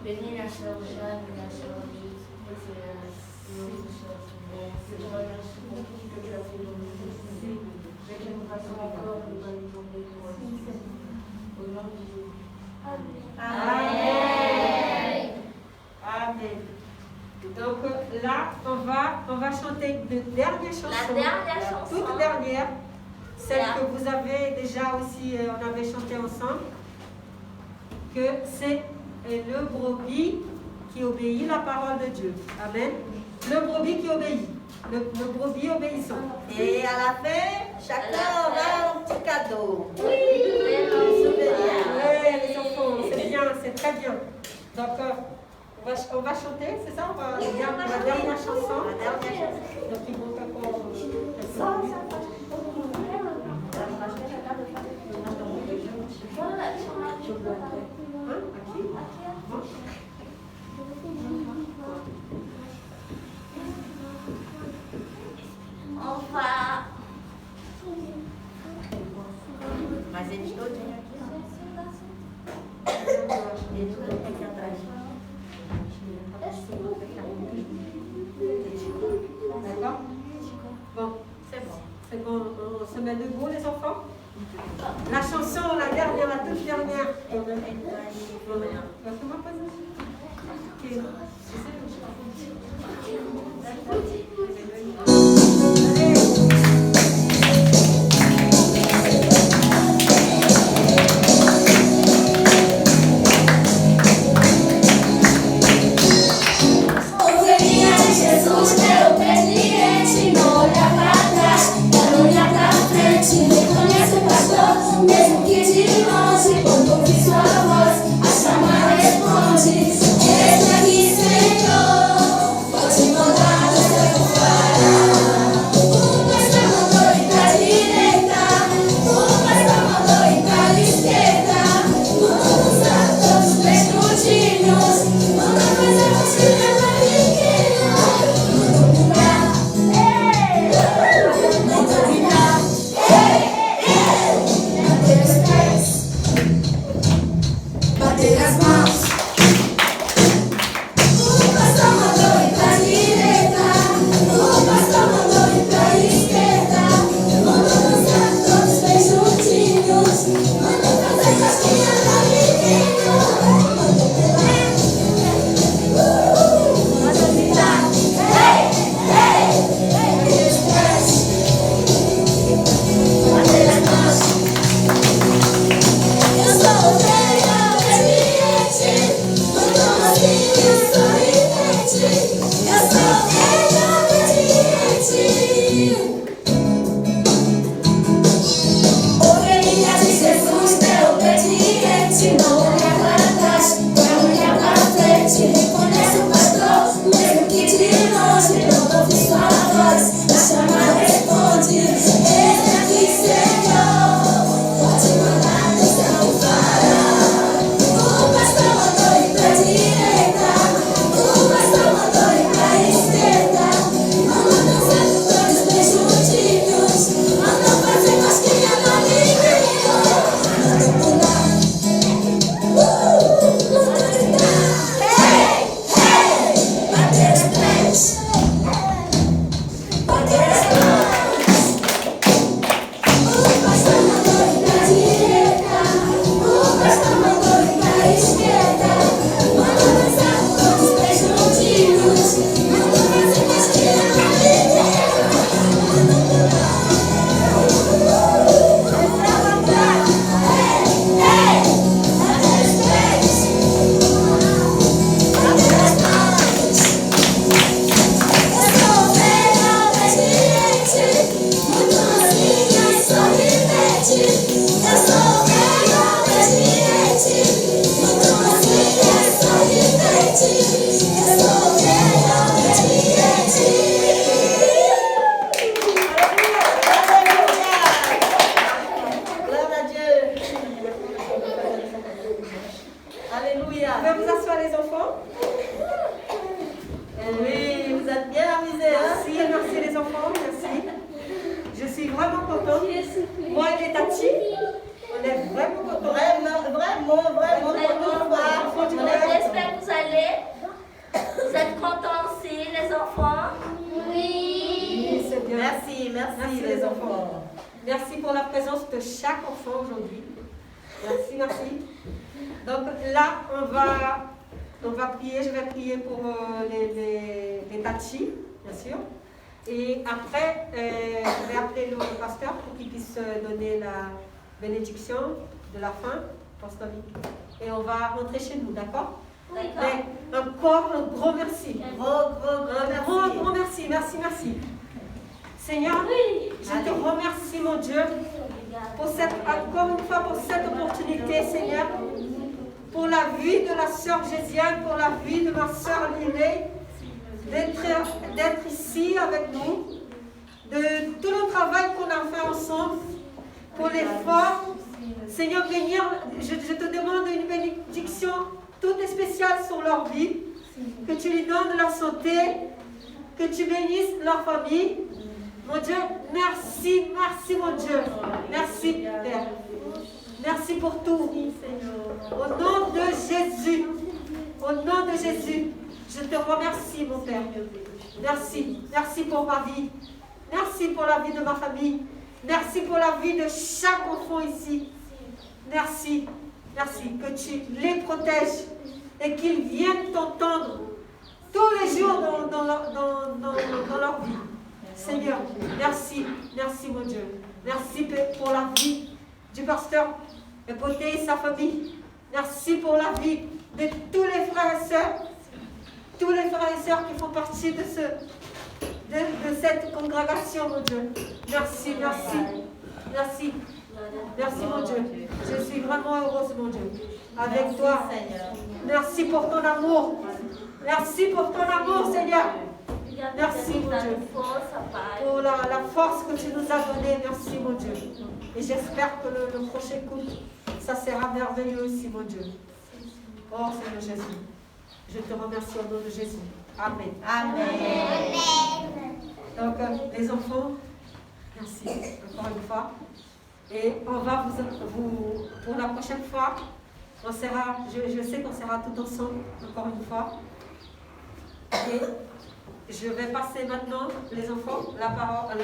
Bénis la sœur Jeanne, la sœur Lise, et l'autre sœur. Je te remercie pour tout ce que tu as fait dans nos vies. Je t'aimerais encore nous donner pour les toi. Au nom de Jésus. Amen. Amen. Donc là, on va chanter une dernière chanson. La dernière chanson. Toute dernière. Celle Bien. que vous avez déjà aussi, on avait chanté ensemble. Que c'est le brebis qui obéit la parole de Dieu. Amen. Le brebis qui obéit. Le brebis obéissant. Et à la fin, chacun aura un petit cadeau. Ouais, les enfants, c'est bien, c'est très bien. Donc, on va chanter, c'est ça? On va dire la dernière chanson. Donc, ils vont encore. On va. Mas eles todinhos aqui, eles todos aqui atrás. D'accord? Bon, C'est bon. c'est bon. On se met debout, les enfants? La chanson, la dernière, la toute dernière. Comment pas ça? Ovelhinha de Jesus, meu obediente, não olha pra trás, não olha pra frente, reconhece o pastor, mesmo que de longe, quando ouvir sua voz, a chama responde, eis aqui, Senhor, pode mandar, você não fará. O pastor mandou ir pra direita, o pastor mandou ir pra esquerda, mandou usar todos os três juntinhos, mandou fazer mochila pra pequena, mandou pular, mandou gritar, bater os pés, bater as mãos. O pastor mandou ir pra direita, o pastor mandou ir pra esquerda, mandou dançar todos bem juntinhos, mandou fazer casquinha pra menino, mandou pular, mandou gritar, bater os pés, bater as mãos. Eu sou ovelha obediente, muito mocinha sorridente. Eu sou ovelha obediente. Ovelhinha de Jesus, meu obediente, não olha pra trás, não olha pra frente, reconhece o pastor, mesmo que de longe, não ouve sua voz, a chama responde, eis aqui, Senhor, pode mandar, você não fará. O pastor mandou ir pra direita, o pastor mandou ir pra esquerda, mandou dançar todos bem juntinhos, mandou fazer cosquinha no menino, mandou pular, mandou gritar, bater os pés, bater as mãos. O pastor mandou ir pra direita, o pastor mandou ir pra esquerda, mandou dançar todos bem juntinhos, mandou fazer cosquinha no menino, mandou pular, mandou gritar, bater os pés, bater as mãos. Eu sou ovelha obediente, muito mansinha e sorridente. Eu sou ovelha obediente, muito mansinha e sorridente. Eu sou ovelha obediente. Glória a Dieu. Alléluia. Vous pouvez vous asseoir, les enfants? Oui, vous êtes bien amusés, hein? Merci, merci les enfants, merci. Je suis vraiment contente. Moi et les Tati, on est vraiment contents. Vraiment, J'espère que vous êtes contents aussi, les enfants. Oui, c'est bien. Merci les enfants. Merci pour la présence de chaque enfant aujourd'hui. Merci, merci. Donc là, on va prier. Je vais prier pour les Tati, bien sûr. Et après, je vais appeler le pasteur pour qu'il puisse donner la bénédiction de la fin apostolique. Et on va rentrer chez nous, d'accord? Mais encore un gros merci. Gros merci. Merci. Seigneur, je te remercie, mon Dieu, pour encore une fois pour cette opportunité, Seigneur, pour la vie de la sœur Gésiane, pour la vie de ma sœur Lillet, d'être ici avec nous, de tout le travail qu'on a fait ensemble, pour l'effort. Seigneur, je te demande une bénédiction toute spéciale sur leur vie, que tu lui donnes la santé, que tu bénisses leur famille. Mon Dieu, merci mon Dieu. Merci, Père. Merci pour tout. Au nom de Jésus, je te remercie, mon Père. Merci pour ma vie. Merci pour la vie de ma famille. Merci pour la vie de chaque enfant ici. Merci que tu les protèges et qu'ils viennent t'entendre tous les jours dans leur vie. Seigneur, merci mon Dieu. Merci pour la vie du pasteur Epoté et sa famille. Merci pour la vie de tous les frères et sœurs qui font partie de cette congrégation, mon Dieu. Merci mon Dieu. Je suis vraiment heureuse, mon Dieu, avec toi. Merci pour ton amour. Seigneur. Merci, mon Dieu, pour la force que tu nous as donnée. Merci, mon Dieu. Et j'espère que le prochain coup, ça sera merveilleux aussi, mon Dieu. Oh, Seigneur Jésus, je te remercie au nom de Jésus. Amen. Donc, les enfants, merci encore une fois. Et on va vous pour la prochaine fois, on sera, je sais qu'on sera tout ensemble, encore une fois. Et je vais passer maintenant, les enfants, la parole,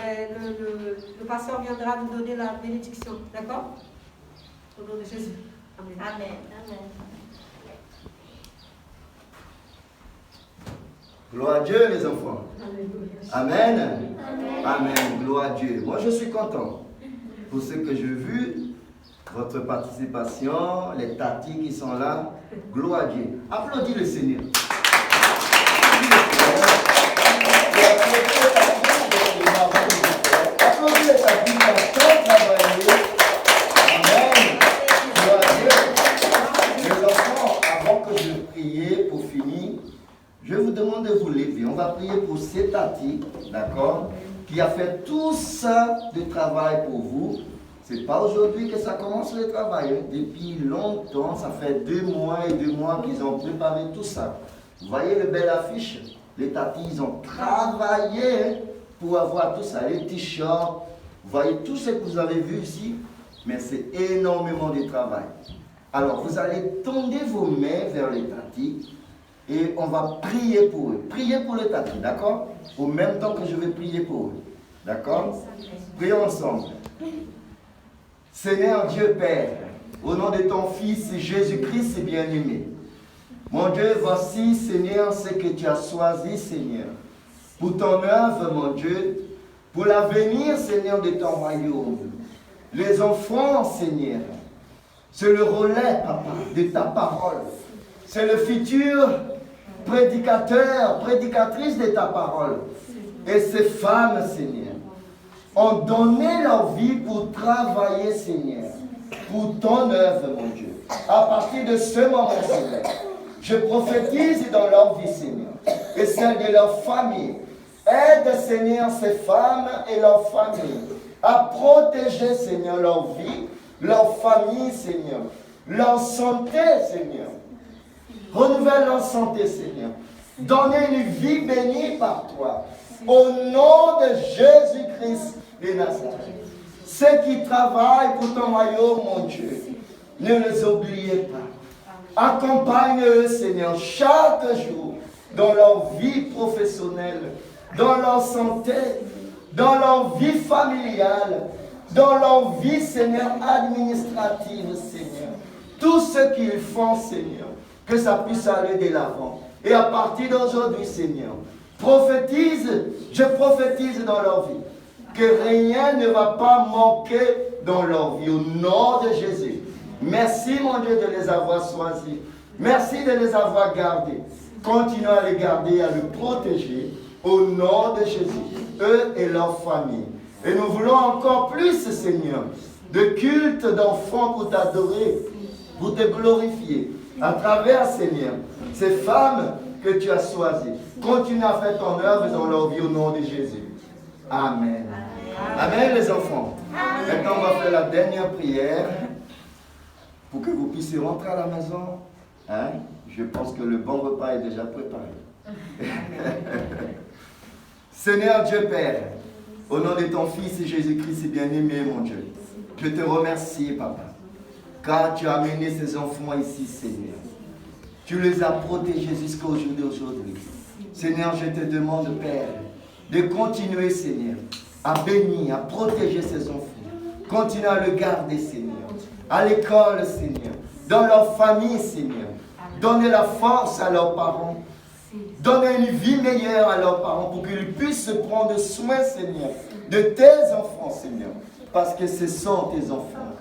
le pasteur viendra nous donner la bénédiction. D'accord? Au nom de Jésus. Amen. Gloire à Dieu, les enfants. Amen. Gloire à Dieu. Moi, je suis content pour ce que j'ai vu, votre participation, les tatis qui sont là. Gloire à Dieu. Applaudis le Seigneur. Applaudis les tatis qui ont tant travaillé. Amen. Gloire à Dieu. Les enfants, avant que je prie pour finir, je vous demande de vous lever. On va prier pour cet tati, d'accord, qui a fait tout ça de travail pour vous. C'est pas aujourd'hui que ça commence le travail. Hein. Depuis longtemps, ça fait 2 mois et 2 mois qu'ils ont préparé tout ça. Vous voyez le bel affiche? Les tatis, ils ont travaillé pour avoir tout ça. Les t-shirts, vous voyez tout ce que vous avez vu ici, mais c'est énormément de travail. Alors, vous allez tendre vos mains vers les tatis et on va prier pour eux. Priez pour les tatis, d'accord? Au même temps que je vais prier pour eux. D'accord? Prions ensemble. Seigneur Dieu Père, au nom de ton Fils Jésus-Christ bien-aimé, mon Dieu, voici, Seigneur, ce que tu as choisi, Seigneur, pour ton œuvre, mon Dieu, pour l'avenir, Seigneur, de ton royaume. Les enfants, Seigneur, c'est le relais, Papa, de ta parole. C'est le futur prédicateur, prédicatrice de ta parole. Et ces femmes, Seigneur, ont donné leur vie pour travailler, Seigneur, pour ton œuvre, mon Dieu. À partir de ce moment, Seigneur, je prophétise dans leur vie, Seigneur, et celle de leur famille. Aide, Seigneur, ces femmes et leurs familles à protéger, Seigneur, leur vie, leur famille, Seigneur, leur santé, Seigneur. Renouvelle leur santé, Seigneur. Donnez une vie bénie par toi. Au nom de Jésus-Christ de Nazareth. Ceux qui travaillent pour ton royaume, mon Dieu, ne les oubliez pas. Accompagne-eux, Seigneur, chaque jour dans leur vie professionnelle, dans leur santé, dans leur vie familiale, dans leur vie, Seigneur, administrative, Seigneur. Tout ce qu'ils font, Seigneur, que ça puisse aller de l'avant. Et à partir d'aujourd'hui, Seigneur, je prophétise dans leur vie que rien ne va pas manquer dans leur vie. Au nom de Jésus. Merci, mon Dieu, de les avoir choisis Merci de les avoir gardés. Continue à les garder, à les protéger au nom de Jésus, eux et leur famille. Et nous voulons encore plus, Seigneur, de culte d'enfants pour t'adorer, pour te glorifier, à travers, Seigneur, ces femmes que tu as choisies. Continue à faire ton œuvre dans leur vie au nom de Jésus. Amen. Amen, les enfants. Maintenant, on va faire la dernière prière pour que vous puissiez rentrer à la maison. Hein? Je pense que le bon repas est déjà préparé. Seigneur Dieu Père, au nom de ton Fils Jésus-Christ bien-aimé, mon Dieu, je te remercie, Papa, car tu as amené ces enfants ici, Seigneur. Tu les as protégés jusqu'au jour d'aujourd'hui. Seigneur, je te demande, Père, de continuer, Seigneur, à bénir, à protéger ces enfants. Continue à le garder, Seigneur. À l'école, Seigneur. Dans leur famille, Seigneur. Donnez la force à leurs parents. Donnez une vie meilleure à leurs parents pour qu'ils puissent prendre soin, Seigneur, de tes enfants, Seigneur. Parce que ce sont tes enfants.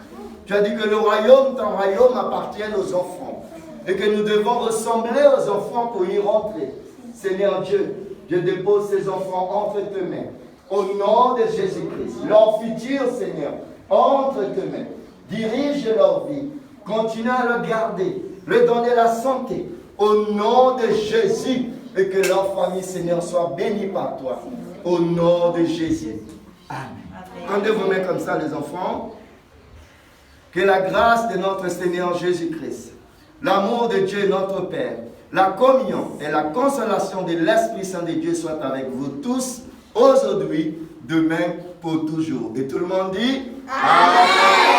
Tu as dit que le royaume, ton royaume appartient aux enfants. Et que nous devons ressembler aux enfants pour y rentrer. Seigneur Dieu, je dépose ces enfants entre tes mains. Au nom de Jésus-Christ. Leur futur, Seigneur, entre tes mains. Dirige leur vie. Continue à le garder. Leur donner la santé. Au nom de Jésus. Et que leur famille, Seigneur, soit bénie par toi. Au nom de Jésus. Amen. Tendez vos mains comme ça, les enfants. Que la grâce de notre Seigneur Jésus-Christ, l'amour de Dieu notre Père, la communion et la consolation de l'Esprit Saint de Dieu soient avec vous tous, aujourd'hui, demain, pour toujours. Et tout le monde dit Amen.